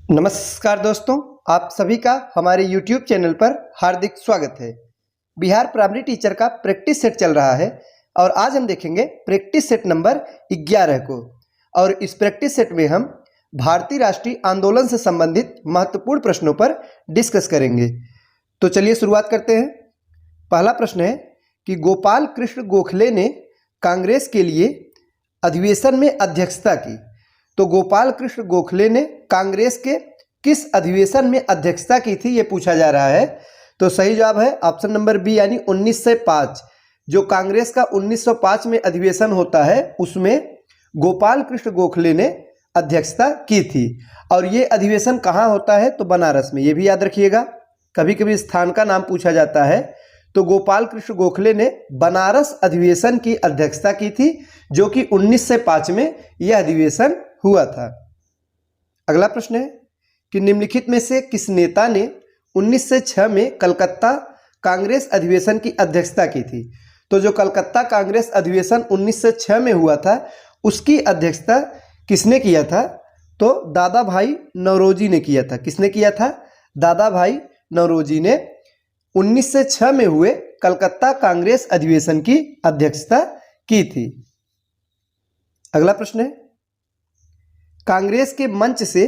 नमस्कार दोस्तों, आप सभी का हमारे YouTube चैनल पर हार्दिक स्वागत है। बिहार प्राइमरी टीचर का प्रैक्टिस सेट चल रहा है और आज हम देखेंगे प्रैक्टिस सेट नंबर 11 को। और इस प्रैक्टिस सेट में हम भारतीय राष्ट्रीय आंदोलन से संबंधित महत्वपूर्ण प्रश्नों पर डिस्कस करेंगे। तो चलिए शुरुआत करते हैं। पहला प्रश्न है कि गोपाल कृष्ण गोखले ने कांग्रेस के लिए अधिवेशन में अध्यक्षता की। तो गोपाल कृष्ण गोखले ने कांग्रेस के किस अधिवेशन में अध्यक्षता की थी, ये पूछा जा रहा है। तो सही जवाब है ऑप्शन नंबर बी, यानी 1905। जो कांग्रेस का 1905 में अधिवेशन होता है उसमें गोपाल कृष्ण गोखले ने अध्यक्षता की थी। और ये अधिवेशन कहाँ होता है, तो बनारस में। ये भी याद रखिएगा, कभी कभी स्थान का नाम पूछा जाता है। तो गोपाल कृष्ण गोखले ने बनारस अधिवेशन की अध्यक्षता की थी, जो कि 1905 में यह अधिवेशन हुआ था। अगला प्रश्न है कि निम्नलिखित में से किस नेता ने 1906 में कलकत्ता कांग्रेस अधिवेशन की अध्यक्षता की थी। तो जो कलकत्ता कांग्रेस अधिवेशन 1906 में हुआ था उसकी अध्यक्षता किसने किया था, तो दादा भाई नौरोजी ने किया था। किसने किया था? दादा भाई नौरोजी ने 1906 में हुए कलकत्ता कांग्रेस अधिवेशन की अध्यक्षता की थी। अगला प्रश्न है कांग्रेस के मंच से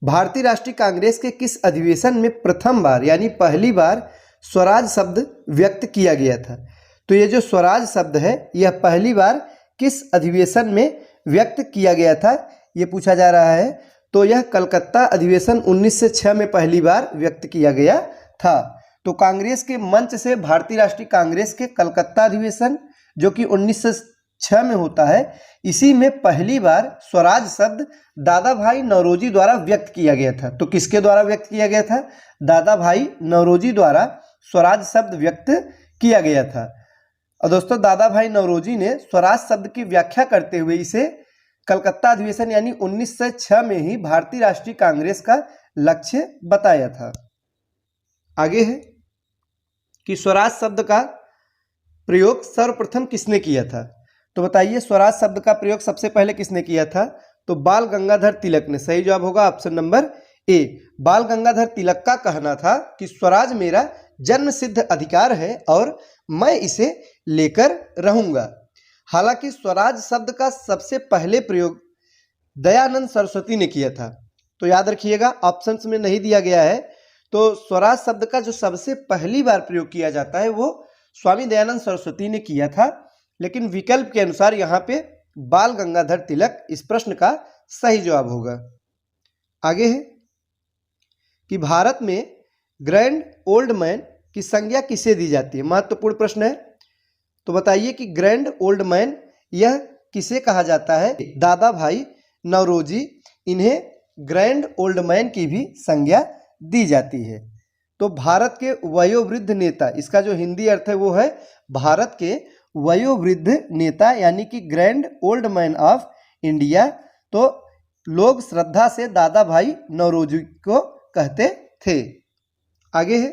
भारतीय राष्ट्रीय कांग्रेस के किस अधिवेशन में प्रथम बार यानी पहली बार स्वराज शब्द व्यक्त किया गया था। तो ये जो स्वराज शब्द है यह पहली बार किस अधिवेशन में व्यक्त किया गया था, ये पूछा जा रहा है। तो यह कलकत्ता अधिवेशन 1906 में पहली बार व्यक्त किया गया था। तो कांग्रेस के मंच से भारतीय राष्ट्रीय कांग्रेस के कलकत्ता अधिवेशन जो कि 1906 में होता है, इसी में पहली बार स्वराज शब्द दादा भाई नौरोजी द्वारा व्यक्त किया गया था। तो किसके द्वारा व्यक्त किया गया था? दादा भाई नौरोजी द्वारा स्वराज शब्द व्यक्त किया गया था। और दोस्तों, दादा भाई नौरोजी ने स्वराज शब्द की व्याख्या करते हुए इसे कलकत्ता अधिवेशन यानी 1906 में ही भारतीय राष्ट्रीय कांग्रेस का लक्ष्य बताया था। आगे है कि स्वराज शब्द का प्रयोग सर्वप्रथम किसने किया था। तो बताइए, स्वराज शब्द का प्रयोग सबसे पहले किसने किया था? तो बाल गंगाधर तिलक ने। सही जवाब होगा ऑप्शन नंबर ए। बाल गंगाधर तिलक का कहना था कि स्वराज मेरा जन्म सिद्ध अधिकार है और मैं इसे लेकर रहूंगा। हालांकि स्वराज शब्द का सबसे पहले प्रयोग दयानंद सरस्वती ने किया था। तो याद रखिएगा, ऑप्शंस में नहीं दिया गया है। तो स्वराज शब्द का जो सबसे पहली बार प्रयोग किया जाता है वो स्वामी दयानंद सरस्वती ने किया था, लेकिन विकल्प के अनुसार यहाँ पे बाल गंगाधर तिलक इस प्रश्न का सही जवाब होगा। आगे है कि भारत में ग्रैंड ओल्ड मैन की संज्ञा किसे दी जाती है। महत्वपूर्ण प्रश्न है। तो बताइए कि ग्रैंड ओल्ड मैन यह किसे कहा जाता है? दादा भाई नौरोजी, इन्हें ग्रैंड ओल्ड मैन की भी संज्ञा दी जाती है। तो भारत के वयोवृद्ध नेता, इसका जो हिंदी अर्थ है वो है भारत के वयोवृद्ध नेता यानी कि grand old man of India. तो लोग श्रद्धा से दादा भाई नौरोजी को कहते थे। आगे है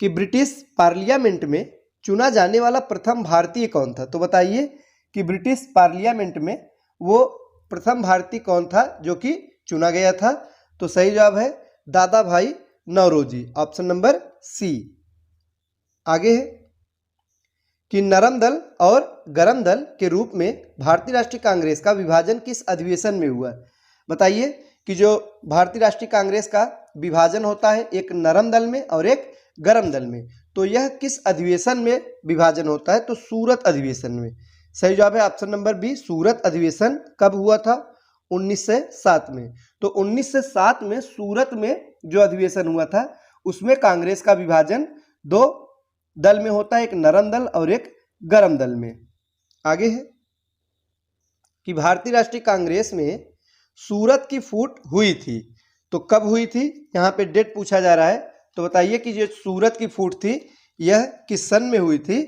कि ब्रिटिश पार्लियामेंट में चुना जाने वाला प्रथम भारतीय कौन था। तो बताइए कि ब्रिटिश पार्लियामेंट में वो प्रथम भारतीय कौन था जो कि चुना गया था। तो सही जवाब है दादा भाई नौरोजी, ऑप्शन नंबर सी। आगे है कि नरम दल और गरम दल के रूप में भारतीय राष्ट्रीय कांग्रेस का विभाजन किस अधिवेशन में हुआ। बताइए कि जो भारतीय राष्ट्रीय कांग्रेस का विभाजन होता है एक नरम दल में और एक गरम दल में, तो यह किस अधिवेशन में विभाजन होता है? तो सूरत अधिवेशन में। सही जवाब है ऑप्शन नंबर बी, सूरत अधिवेशन कब हुआ था? 1907 में। तो 1907 में सूरत में जो अधिवेशन हुआ था उसमें कांग्रेस का विभाजन दो दल में होता है, एक नरम दल और एक गरम दल में। आगे है कि भारतीय राष्ट्रीय कांग्रेस में सूरत की फूट हुई थी। तो कब हुई थी, यहाँ पे डेट पूछा जा रहा है। तो बताइए कि जो सूरत की फूट थी यह किस सन में हुई थी।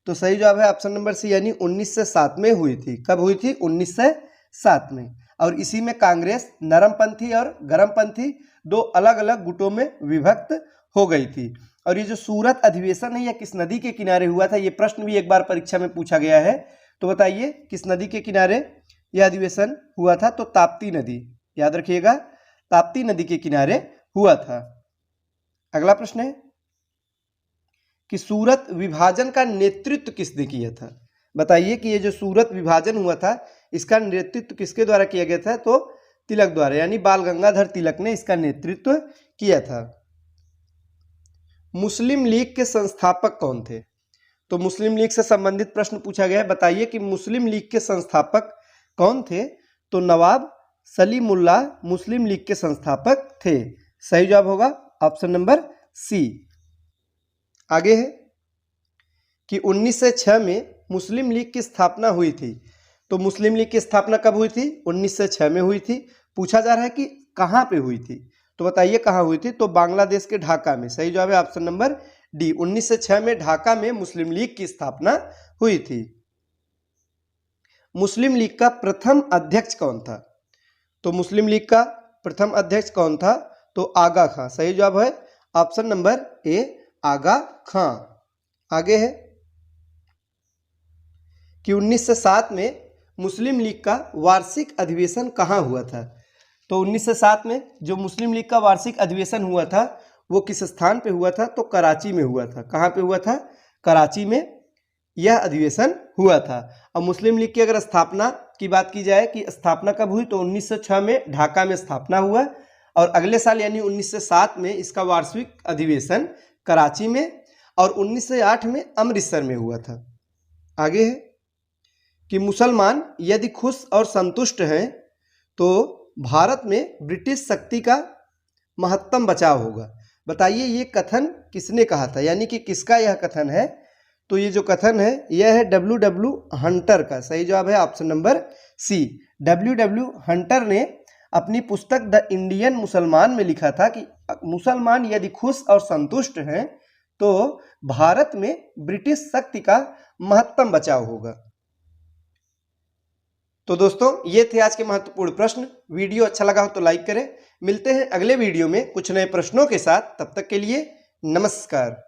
तो सही जवाब है ऑप्शन नंबर सी, यानी 1907 में हुई थी। कब हुई थी? 1907 में। और इसी में कांग्रेस नरमपंथी और गरमपंथी दो अलग अलग गुटों में विभक्त हो गई थी। और ये जो सूरत अधिवेशन है यह किस नदी के किनारे हुआ था, ये प्रश्न भी एक बार परीक्षा में पूछा गया है। तो बताइए किस नदी के किनारे यह अधिवेशन हुआ था? तो ताप्ती नदी, याद रखिएगा ताप्ती नदी के किनारे हुआ था। अगला प्रश्न है कि सूरत विभाजन का नेतृत्व किसने किया था। बताइए कि ये जो सूरत विभाजन हुआ था इसका नेतृत्व किसके द्वारा किया गया था, तो तिलक द्वारा, यानी बाल गंगाधर तिलक ने इसका नेतृत्व किया था। मुस्लिम लीग के संस्थापक कौन थे। तो मुस्लिम लीग से संबंधित प्रश्न पूछा गया है। बताइए कि मुस्लिम लीग के संस्थापक कौन थे। तो नवाब सलीमुल्लाह मुस्लिम लीग के संस्थापक थे। सही जवाब होगा ऑप्शन नंबर सी। आगे है कि 1906 में मुस्लिम लीग की स्थापना हुई थी। तो मुस्लिम लीग की स्थापना कब हुई थी, 1906 में हुई थी। पूछा जा रहा है कि कहाँ पे हुई थी, तो बताइए कहाँ हुई थी। तो बांग्लादेश के ढाका में। सही जवाब है ऑप्शन नंबर डी। 1906 में ढाका में मुस्लिम लीग की स्थापना हुई थी। मुस्लिम लीग का प्रथम अध्यक्ष कौन था। तो मुस्लिम लीग का प्रथम अध्यक्ष कौन था, तो आगा खां। सही जवाब है ऑप्शन नंबर ए, आगा खां। आगे है कि 1907 में मुस्लिम लीग का वार्षिक अधिवेशन कहाँ हुआ था। तो 1907 में जो मुस्लिम लीग का वार्षिक अधिवेशन हुआ था वो किस स्थान पे हुआ था, तो कराची में हुआ था। कहाँ पे हुआ था, कराची में यह अधिवेशन हुआ था। अब मुस्लिम लीग की अगर स्थापना की बात की जाए कि स्थापना कब हुई, तो 1906 में ढाका में स्थापना हुआ और अगले साल यानी 1907 में इसका वार्षिक अधिवेशन कराची में और 1908 में अमृतसर में हुआ था। आगे है कि मुसलमान यदि खुश और संतुष्ट हैं तो भारत में ब्रिटिश शक्ति का महत्तम बचाव होगा। बताइए ये कथन किसने कहा था, यानी कि किसका यह कथन है। तो ये जो कथन है यह है डब्ल्यू हंटर का। सही जवाब है option number C. W Hunter ने अपनी पुस्तक द इंडियन मुसलमान में लिखा था कि मुसलमान यदि खुश और संतुष्ट हैं तो भारत में ब्रिटिश शक्ति का महत्तम बचाव होगा। तो दोस्तों ये थे आज के महत्वपूर्ण प्रश्न। वीडियो अच्छा लगा हो तो लाइक करें। मिलते हैं अगले वीडियो में कुछ नए प्रश्नों के साथ। तब तक के लिए नमस्कार।